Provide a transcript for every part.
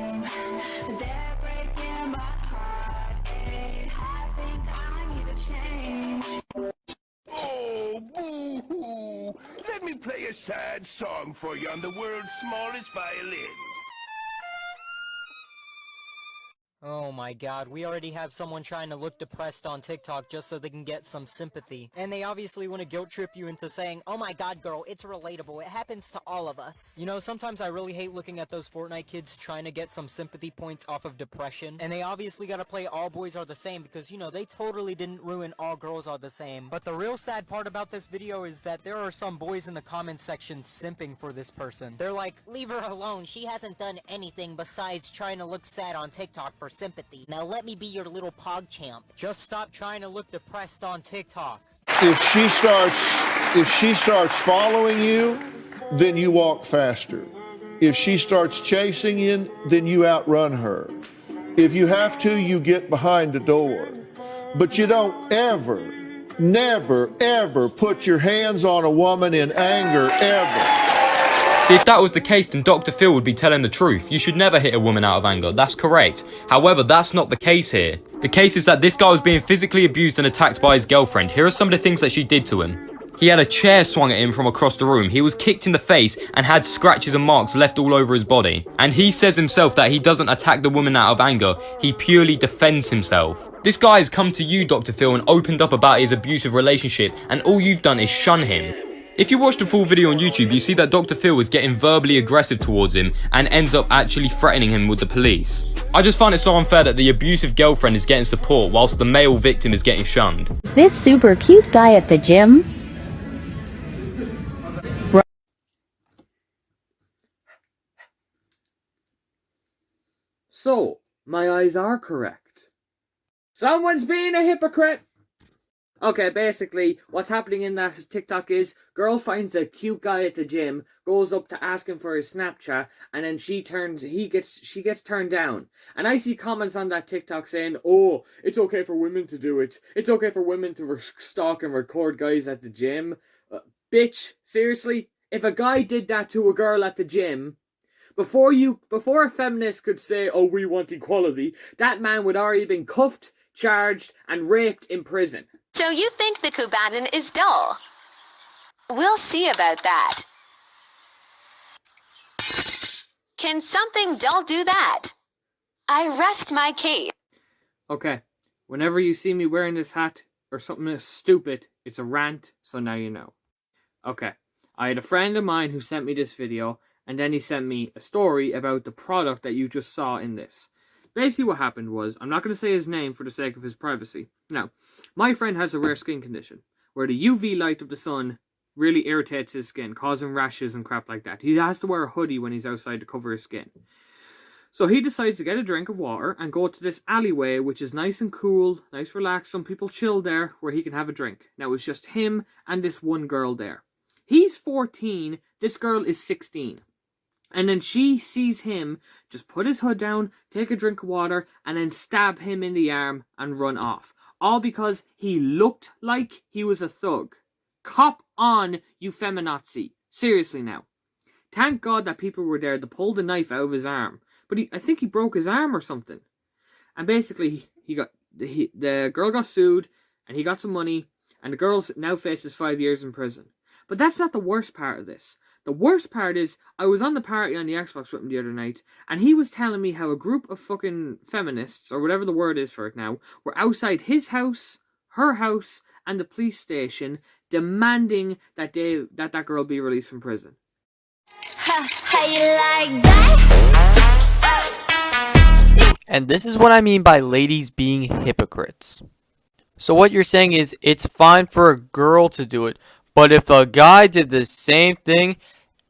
shame. They're breaking my heart. I think I need a change. Oh, boo-hoo! Let me play a sad song for you on the world's smallest violin. Oh my god, we already have someone trying to look depressed on TikTok just so they can get some sympathy. And they obviously want to guilt trip you into saying, oh my god girl, it's relatable, it happens to all of us. You know, sometimes I really hate looking at those Fortnite kids trying to get some sympathy points off of depression. And they obviously gotta play all boys are the same because, you know, they totally didn't ruin all girls are the same. But the real sad part about this video is that there are some boys in the comments section simping for this person. They're like, leave her alone, she hasn't done anything besides trying to look sad on TikTok for sympathy. Now let me be your little pog champ. Just stop trying to look depressed on TikTok. If she starts following you, then you walk faster. If she starts chasing you, then you outrun her. If you have to, you get behind the door. But you don't ever, never, ever put your hands on a woman in anger, ever. See, if that was the case, then Dr. Phil would be telling the truth. You should never hit a woman out of anger, that's correct. However, that's not the case here. The case is that this guy was being physically abused and attacked by his girlfriend. Here are some of the things that she did to him. He had a chair swung at him from across the room. He was kicked in the face and had scratches and marks left all over his body. And he says himself that he doesn't attack the woman out of anger, he purely defends himself. This guy has come to you, Dr. Phil, and opened up about his abusive relationship, and all you've done is shun him. If you watch the full video on YouTube, you see that Dr. Phil is getting verbally aggressive towards him and ends up actually threatening him with the police. I just find it so unfair that the abusive girlfriend is getting support whilst the male victim is getting shunned. This super cute guy at the gym. So, my eyes are correct. Someone's being a hypocrite! Okay, basically, what's happening in that TikTok is, girl finds a cute guy at the gym, goes up to ask him for his Snapchat, and then she gets turned down. And I see comments on that TikTok saying, oh, it's okay for women to do it. It's okay for women to stalk and record guys at the gym. Bitch, seriously? If a guy did that to a girl at the gym, before a feminist could say, oh, we want equality, that man would already been cuffed, charged, and raped in prison. So you think the Kubadan is dull? We'll see about that. Can something dull do that? I rest my case. Okay, whenever you see me wearing this hat or something that's stupid, it's a rant, so now you know. Okay, I had a friend of mine who sent me this video, and then he sent me a story about the product that you just saw in this. Basically what happened was, I'm not going to say his name for the sake of his privacy. Now, my friend has a rare skin condition, where the UV light of the sun really irritates his skin, causing rashes and crap like that. He has to wear a hoodie when he's outside to cover his skin. So he decides to get a drink of water and go to this alleyway, which is nice and cool, nice relaxed. Some people chill there, where he can have a drink. Now, it's just him and this one girl there. He's 14, this girl is 16. And then she sees him just put his hood down, take a drink of water, and then stab him in the arm and run off. All because he looked like he was a thug. Cop on, you feminazi. Seriously now. Thank God that people were there to pull the knife out of his arm. But I think he broke his arm or something. And basically, the girl got sued, and he got some money, and the girl now faces 5 years in prison. But that's not the worst part of this. The worst part is, I was on the party on the Xbox with him the other night, and he was telling me how a group of fucking feminists, or whatever the word is for it now, were outside his house, her house, and the police station, demanding that that girl be released from prison. How you like that? And this is what I mean by ladies being hypocrites. So what you're saying is, it's fine for a girl to do it, but if a guy did the same thing,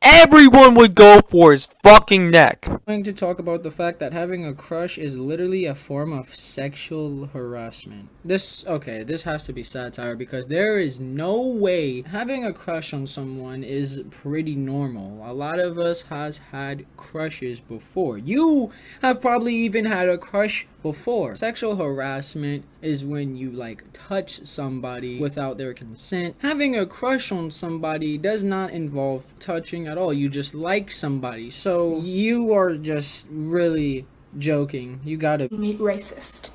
everyone would go for his fucking neck. I'm going to talk about the fact that having a crush is literally a form of sexual harassment. This has to be satire because there is no way having a crush on someone is pretty normal. A lot of us has had crushes before. You have probably even had a crush before. Sexual harassment is when you like touch somebody without their consent. Having a crush on somebody does not involve touching at all. You just like somebody. So you are just really joking. You gotta be racist.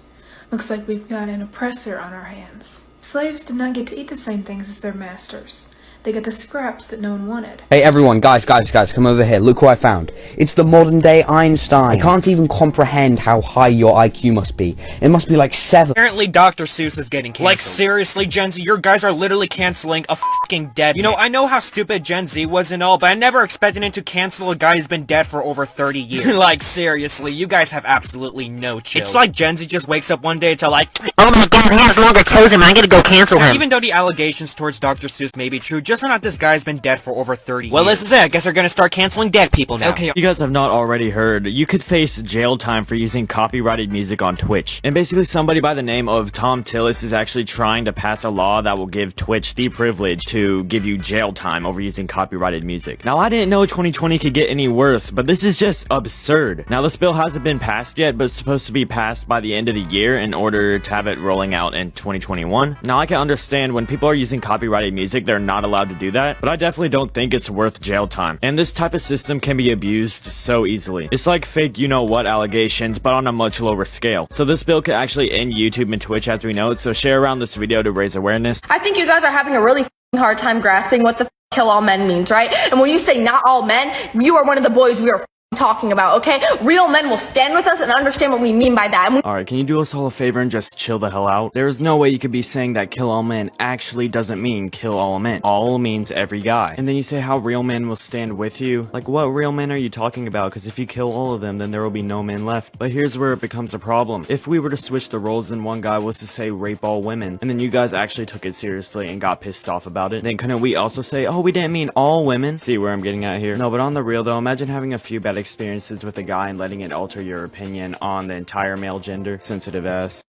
Looks like we've got an oppressor on our hands. Slaves did not get to eat the same things as their masters. They got the scraps that no one wanted. Hey everyone, guys, come over here. Look who I found. It's the modern day Einstein. I can't even comprehend how high your IQ must be. It must be like 7. Apparently Dr. Seuss is getting canceled. Like seriously, Gen Z, your guys are literally canceling a fucking dead man. You know, I know how stupid Gen Z was and all, but I never expected it to cancel a guy who's been dead for over 30 years. Like seriously, you guys have absolutely no chill. It's like Gen Z just wakes up one day to like, oh my god, he has longer toes and I'm gonna go cancel him. Even though the allegations towards Dr. Seuss may be true, just not this guy's been dead for over 30 years. Well, this is it. I guess they're gonna start canceling dead people now. Okay, you guys have not already heard, you could face jail time for using copyrighted music on Twitch. And basically somebody by the name of Tom Tillis is actually trying to pass a law that will give Twitch the privilege to give you jail time over using copyrighted music. Now, I didn't know 2020 could get any worse, but this is just absurd. Now, this bill hasn't been passed yet, but it's supposed to be passed by the end of the year in order to have it rolling out in 2021. Now, I can understand when people are using copyrighted music, they're not allowed to do that, but I definitely don't think it's worth jail time. And this type of system can be abused so easily. It's like fake you-know-what allegations, but on a much lower scale. So this bill could actually end YouTube and Twitch as we know it, so share around this video to raise awareness. I think you guys are having a really hard time grasping what the kill all men means, right? And when you say not all men, you are one of the boys we are talking about, okay? Real men will stand with us and understand what we mean by that. Alright, can you do us all a favor and just chill the hell out? There's no way you could be saying that kill all men actually doesn't mean kill all men. All means every guy. And then you say how real men will stand with you. Like, what real men are you talking about? Because if you kill all of them, then there will be no men left. But here's where it becomes a problem. If we were to switch the roles and one guy was to say rape all women, and then you guys actually took it seriously and got pissed off about it, then couldn't we also say, oh, we didn't mean all women? See where I'm getting at here? No, but on the real though, imagine having a few bad experiences with a guy and letting it alter your opinion on the entire male gender. Sensitive ass.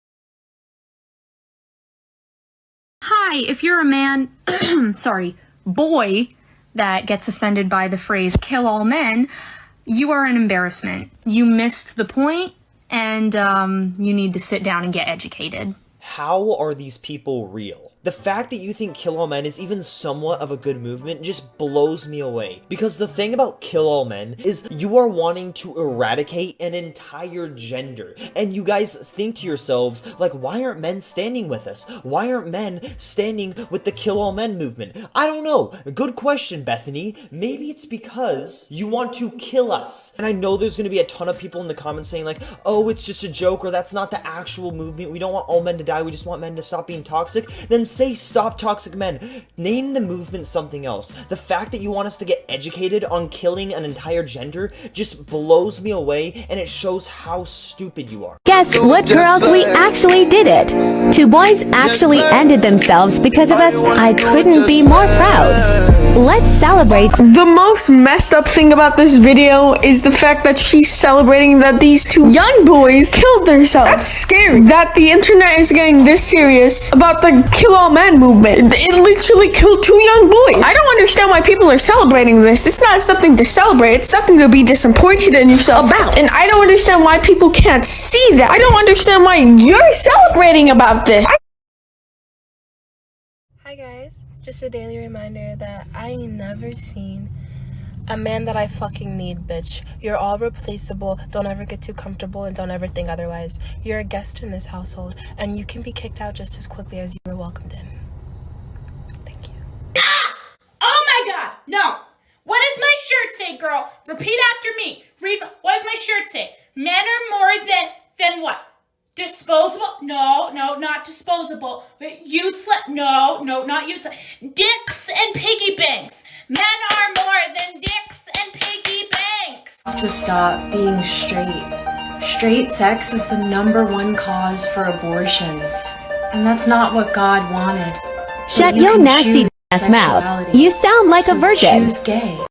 Hi, if you're a man, sorry, boy, that gets offended by the phrase kill all men, you are an embarrassment. You missed the point, and you need to sit down and get educated. How are these people real? The fact that you think Kill All Men is even somewhat of a good movement just blows me away. Because the thing about Kill All Men is you are wanting to eradicate an entire gender. And you guys think to yourselves, like, why aren't men standing with us? Why aren't men standing with the Kill All Men movement? I don't know. Good question, Bethany. Maybe it's because you want to kill us. And I know there's going to be a ton of people in the comments saying like, oh, it's just a joke, or that's not the actual movement. We don't want all men to die. We just want men to stop being toxic. Then say stop toxic men. Name the movement something else. The fact that you want us to get educated on killing an entire gender just blows me away, and it shows how stupid you are. Guess what, girls? We actually did it. 2 boys actually ended themselves because of us. I couldn't be more proud. Let's celebrate. The most messed up thing about this video is the fact that she's celebrating that these 2 young boys killed themselves. That's scary. That the internet is getting this serious about the kill all men movement. It literally killed 2 young boys. I don't understand why people are celebrating this. It's not something to celebrate. It's something to be disappointed in yourself about. And I don't understand why people can't see that. I don't understand why you're celebrating about this. Hi guys, just a daily reminder that I ain't never seen a man that I fucking need, bitch. You're all replaceable. Don't ever get too comfortable and don't ever think otherwise. You're a guest in this household and you can be kicked out just as quickly as you were welcomed in. Thank you. Oh my god, no. What does my shirt say, girl? Repeat after me. Read, what does my shirt say? Men are more than what? Disposable? No, not disposable. Useless? No, not useless. Dicks and piggy banks. Men are more than dicks and piggy banks. To stop being straight. Straight sex is the #1 cause for abortions. And that's not what God wanted. Shut your nasty ass mouth. You sound like a virgin. Choose gay.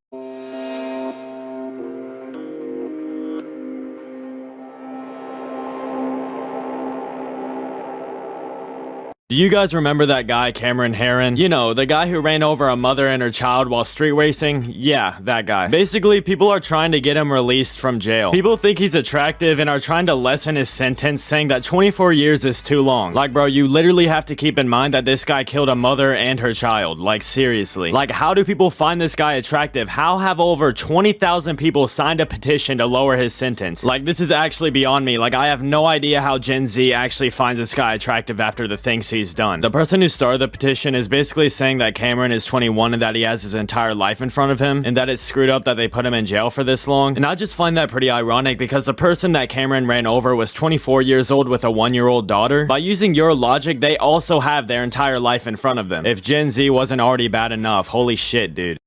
Do you guys remember that guy, Cameron Herron? You know, the guy who ran over a mother and her child while street racing? Yeah, that guy. Basically, people are trying to get him released from jail. People think he's attractive and are trying to lessen his sentence, saying that 24 years is too long. Like, bro, you literally have to keep in mind that this guy killed a mother and her child. Like, seriously. Like, how do people find this guy attractive? How have over 20,000 people signed a petition to lower his sentence? Like, this is actually beyond me. Like, I have no idea how Gen Z actually finds this guy attractive after the things he's done. The person who started the petition is basically saying that Cameron is 21 and that he has his entire life in front of him, and that it's screwed up that they put him in jail for this long. And I just find that pretty ironic because the person that Cameron ran over was 24 years old with a 1-year-old daughter. By using your logic, they also have their entire life in front of them. If Gen Z wasn't already bad enough, holy shit, dude.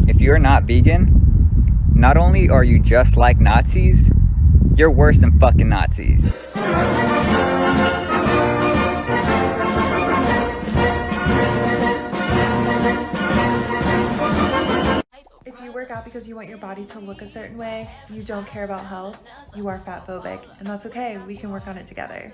If you're not vegan, not only are you just like Nazis, you're worse than fucking Nazis. If you work out because you want your body to look a certain way, you don't care about health, you are fatphobic, and that's okay, we can work on it together.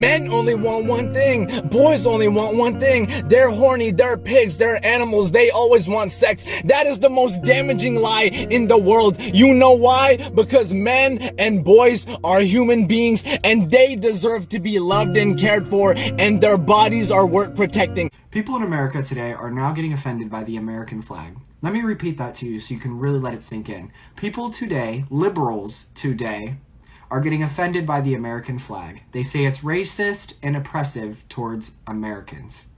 Men only want one thing, boys only want one thing. They're horny, they're pigs, they're animals, they always want sex. That is the most damaging lie in the world. You know why? Because men and boys are human beings and they deserve to be loved and cared for, and their bodies are worth protecting. People in America today are now getting offended by the American flag. Let me repeat that to you so you can really let it sink in. People today, liberals today, are getting offended by the American flag. They say it's racist and oppressive towards Americans.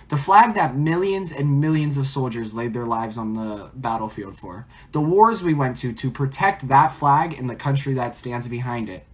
The flag that millions and millions of soldiers laid their lives on the battlefield for. The wars we went to protect that flag and the country that stands behind it.